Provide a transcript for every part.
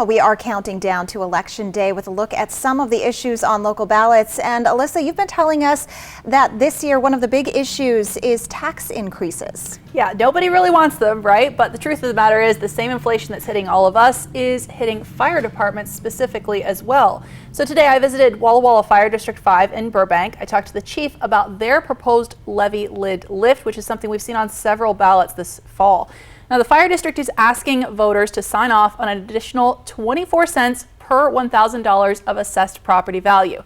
Well, we are counting down to Election Day with a look at some of the issues on local ballots. And Alyssa, you've been telling us that this year one of the big issues is tax increases. Yeah, nobody really wants them, right? But the truth of the matter is the same inflation that's hitting all of us is hitting fire departments specifically as well. So today I visited Walla Walla Fire District 5 in Burbank. I talked to the chief about their proposed levy lid lift, which is something we've seen on several ballots this fall. Now, the fire district is asking voters to sign off on an additional 24 cents per $1,000 of assessed property value.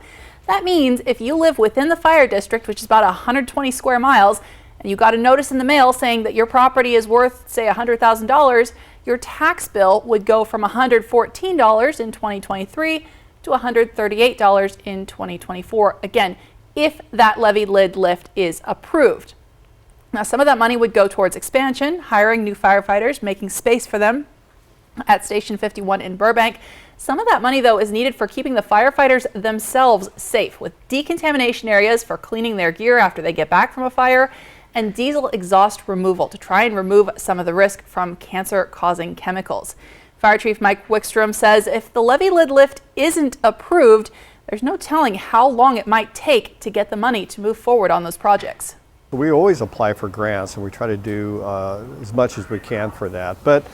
That means if you live within the fire district, which is about 120 square miles, and you got a notice in the mail saying that your property is worth, say, $100,000, your tax bill would go from $114 in 2023 to $138 in 2024. Again, if that levy lid lift is approved. Now, some of that money would go towards expansion, hiring new firefighters, making space for them at Station 51 in Burbank. Some of that money, though, is needed for keeping the firefighters themselves safe, with decontamination areas for cleaning their gear after they get back from a fire, and diesel exhaust removal to try and remove some of the risk from cancer-causing chemicals. Fire Chief Mike Wickstrom says if the levy lid lift isn't approved, there's no telling how long it might take to get the money to move forward on those projects. We always apply for grants, and we try to do as much as we can for that. But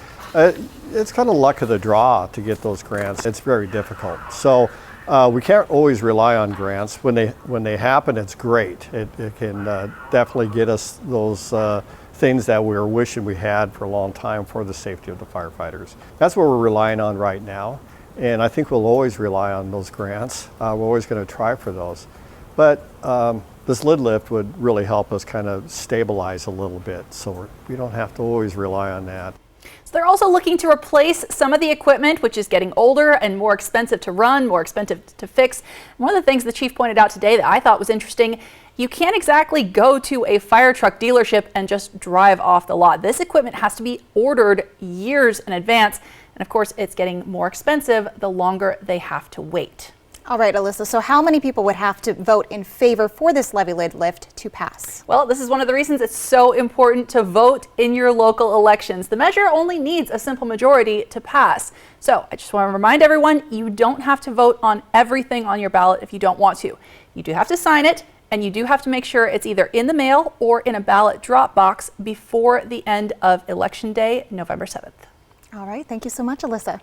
it's kind of luck of the draw to get those grants. It's very difficult. So we can't always rely on grants. When they happen, it's great. It can definitely get us those things that we were wishing we had for a long time for the safety of the firefighters. That's what we're relying on right now. And I think we'll always rely on those grants. We're always going to try for those. But this lid lift would really help us kind of stabilize a little bit, so we don't have to always rely on that. So they're also looking to replace some of the equipment, which is getting older and more expensive to run, more expensive to fix. One of the things the chief pointed out today that I thought was interesting, you can't exactly go to a fire truck dealership and just drive off the lot. This equipment has to be ordered years in advance. And of course, it's getting more expensive the longer they have to wait. All right, Alyssa, so how many people would have to vote in favor for this levy lid lift to pass? Well, this is one of the reasons it's so important to vote in your local elections. The measure only needs a simple majority to pass. So I just want to remind everyone, you don't have to vote on everything on your ballot if you don't want to. You do have to sign it, and you do have to make sure it's either in the mail or in a ballot drop box before the end of Election Day, November 7th. All right, thank you so much, Alyssa.